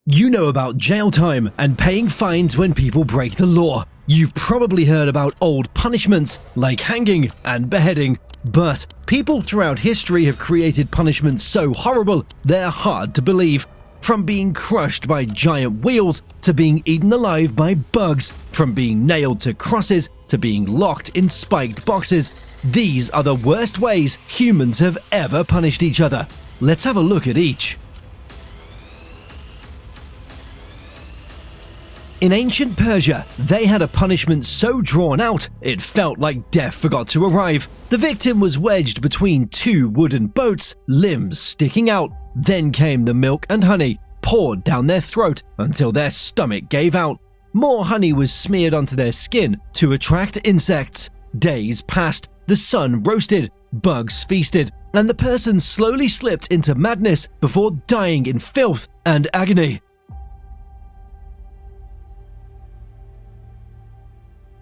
You know about jail time and paying fines when people break the law. You've probably heard about old punishments like hanging and beheading. But people throughout history have created punishments so horrible they're hard to believe. From being crushed by giant wheels to being eaten alive by bugs, from being nailed to crosses to being locked in spiked boxes. These are the worst ways humans have ever punished each other. Let's have a look at each. In ancient Persia, they had a punishment so drawn out, it felt like death forgot to arrive. The victim was wedged between two wooden boats, limbs sticking out. Then came the milk and honey, poured down their throat until their stomach gave out. More honey was smeared onto their skin to attract insects. Days passed, the sun roasted, bugs feasted, and the person slowly slipped into madness before dying in filth and agony.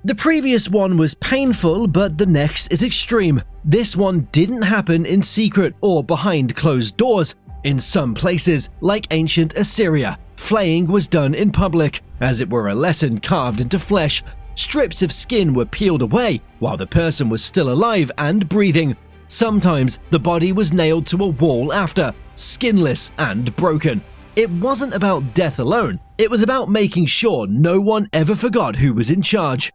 The previous one was painful, but the next is extreme. This one didn't happen in secret or behind closed doors. In some places, like ancient Assyria, flaying was done in public, as it were a lesson carved into flesh. Strips of skin were peeled away while the person was still alive and breathing. Sometimes the body was nailed to a wall after, skinless and broken. It wasn't about death alone, it was about making sure no one ever forgot who was in charge.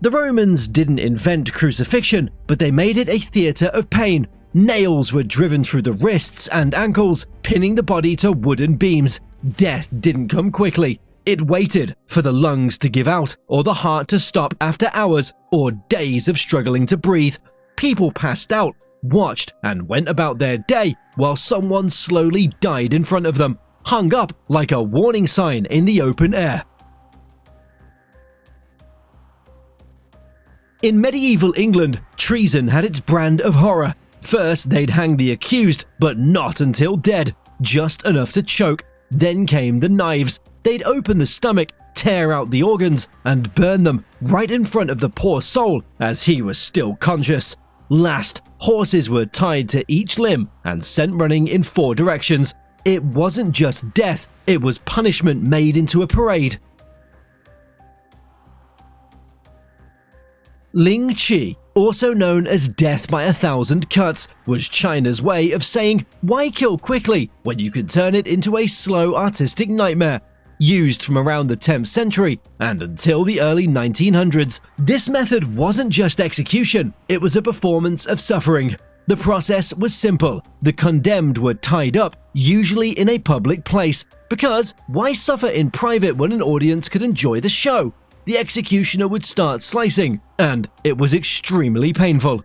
The Romans didn't invent crucifixion, but they made it a theatre of pain. Nails were driven through the wrists and ankles, pinning the body to wooden beams. Death didn't come quickly. It waited for the lungs to give out, or the heart to stop after hours or days of struggling to breathe. People passed out, watched, and went about their day while someone slowly died in front of them, hung up like a warning sign in the open air. In medieval England, treason had its brand of horror. First, they'd hang the accused, but not until dead, just enough to choke. Then came the knives. They'd open the stomach, tear out the organs, and burn them right in front of the poor soul as he was still conscious. Last, horses were tied to each limb and sent running in 4 directions. It wasn't just death, it was punishment made into a parade. Ling Chi, also known as death by 1,000 cuts, was China's way of saying, why kill quickly when you can turn it into a slow artistic nightmare? Used from around the 10th century and until the early 1900s, this method wasn't just execution, it was a performance of suffering. The process was simple. The condemned were tied up, usually in a public place, because why suffer in private when an audience could enjoy the show? The executioner would start slicing, and it was extremely painful.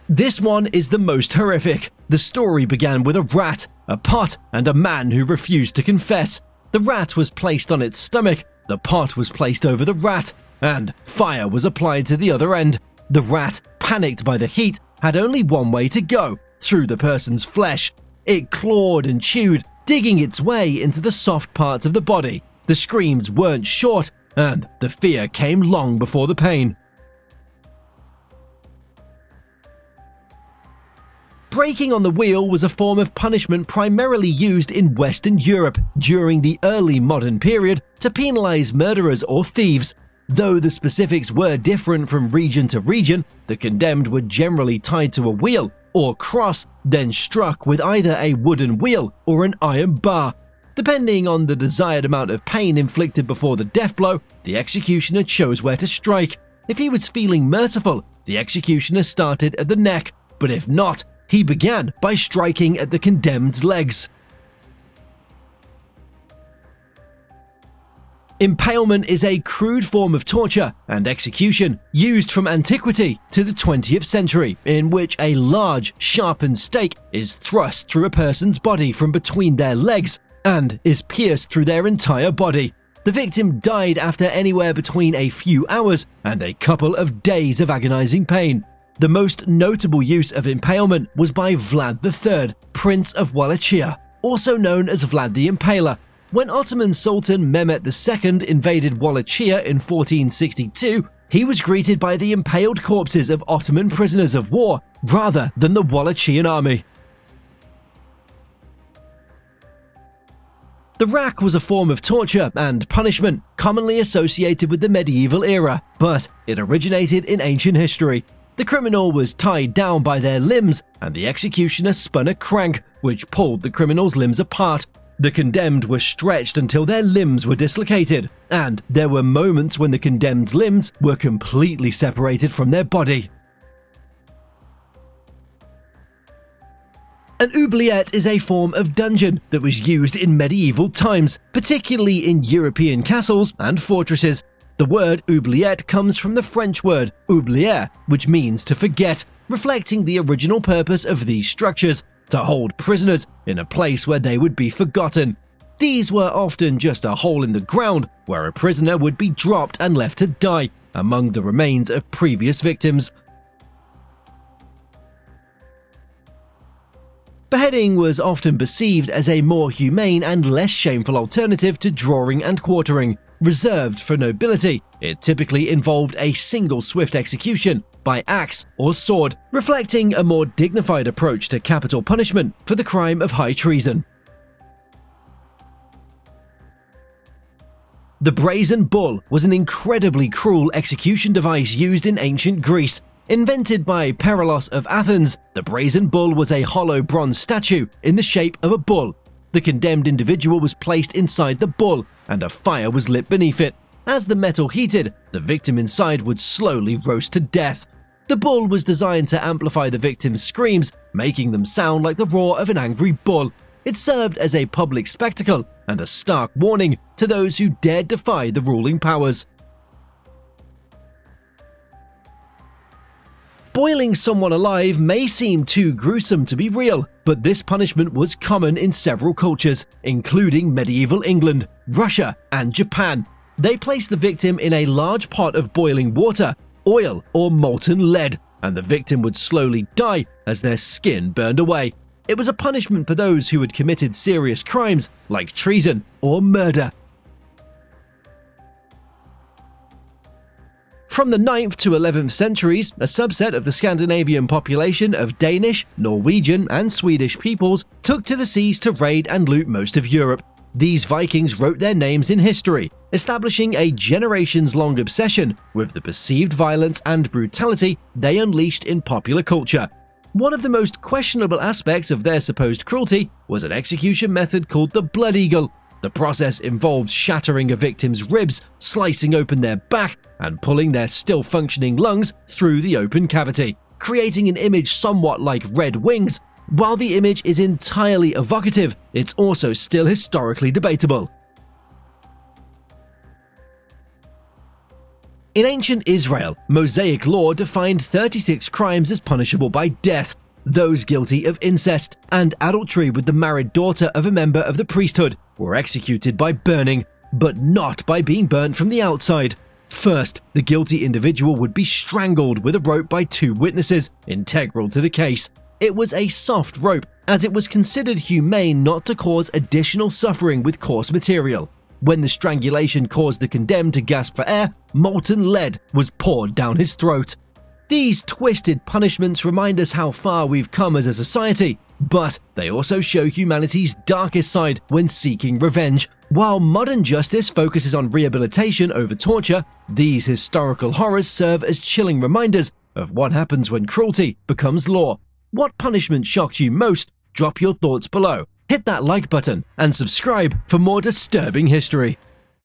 This one is the most horrific. The story began with a rat, a pot, and a man who refused to confess. The rat was placed on its stomach, the pot was placed over the rat, and fire was applied to the other end. The rat, panicked by the heat, had only one way to go, through the person's flesh. It clawed and chewed, digging its way into the soft parts of the body. The screams weren't short, and the fear came long before the pain. Breaking on the wheel was a form of punishment primarily used in Western Europe during the early modern period to penalize murderers or thieves. Though the specifics were different from region to region, the condemned were generally tied to a wheel or cross, then struck with either a wooden wheel or an iron bar. Depending on the desired amount of pain inflicted before the death blow, the executioner chose where to strike. If he was feeling merciful, the executioner started at the neck, but if not, he began by striking at the condemned's legs. Impalement is a crude form of torture and execution used from antiquity to the 20th century, in which a large, sharpened stake is thrust through a person's body from between their legs and is pierced through their entire body. The victim died after anywhere between a few hours and a couple of days of agonizing pain. The most notable use of impalement was by Vlad III, Prince of Wallachia, also known as Vlad the Impaler. When Ottoman Sultan Mehmet II invaded Wallachia in 1462, he was greeted by the impaled corpses of Ottoman prisoners of war rather than the Wallachian army. The rack was a form of torture and punishment commonly associated with the medieval era, but it originated in ancient history. The criminal was tied down by their limbs, and the executioner spun a crank, which pulled the criminal's limbs apart. The condemned were stretched until their limbs were dislocated, and there were moments when the condemned's limbs were completely separated from their body. An oubliette is a form of dungeon that was used in medieval times, particularly in European castles and fortresses. The word oubliette comes from the French word oublier, which means to forget, reflecting the original purpose of these structures, to hold prisoners in a place where they would be forgotten. These were often just a hole in the ground where a prisoner would be dropped and left to die among the remains of previous victims. Beheading was often perceived as a more humane and less shameful alternative to drawing and quartering. Reserved for nobility, it typically involved a single swift execution by axe or sword, reflecting a more dignified approach to capital punishment for the crime of high treason. The brazen bull was an incredibly cruel execution device used in ancient Greece. Invented by Perilos of Athens, the brazen bull was a hollow bronze statue in the shape of a bull. The condemned individual was placed inside the bull, and a fire was lit beneath it. As the metal heated, the victim inside would slowly roast to death. The bull was designed to amplify the victim's screams, making them sound like the roar of an angry bull. It served as a public spectacle and a stark warning to those who dared defy the ruling powers. Boiling someone alive may seem too gruesome to be real, but this punishment was common in several cultures, including medieval England, Russia, and Japan. They placed the victim in a large pot of boiling water, oil, or molten lead, and the victim would slowly die as their skin burned away. It was a punishment for those who had committed serious crimes like treason or murder. From the 9th to 11th centuries, a subset of the Scandinavian population of Danish, Norwegian, and Swedish peoples took to the seas to raid and loot most of Europe. These Vikings wrote their names in history, establishing a generations-long obsession with the perceived violence and brutality they unleashed in popular culture. One of the most questionable aspects of their supposed cruelty was an execution method called the blood eagle. The process involved shattering a victim's ribs, slicing open their back, and pulling their still-functioning lungs through the open cavity, creating an image somewhat like red wings. While the image is entirely evocative, it's also still historically debatable. In ancient Israel, Mosaic law defined 36 crimes as punishable by death. Those guilty of incest and adultery with the married daughter of a member of the priesthood were executed by burning, but not by being burnt from the outside. First, the guilty individual would be strangled with a rope by 2 witnesses, integral to the case. It was a soft rope, as it was considered humane not to cause additional suffering with coarse material. When the strangulation caused the condemned to gasp for air, molten lead was poured down his throat. These twisted punishments remind us how far we've come as a society, but they also show humanity's darkest side when seeking revenge. While modern justice focuses on rehabilitation over torture, these historical horrors serve as chilling reminders of what happens when cruelty becomes law. What punishment shocked you most? Drop your thoughts below, hit that like button, and subscribe for more disturbing history.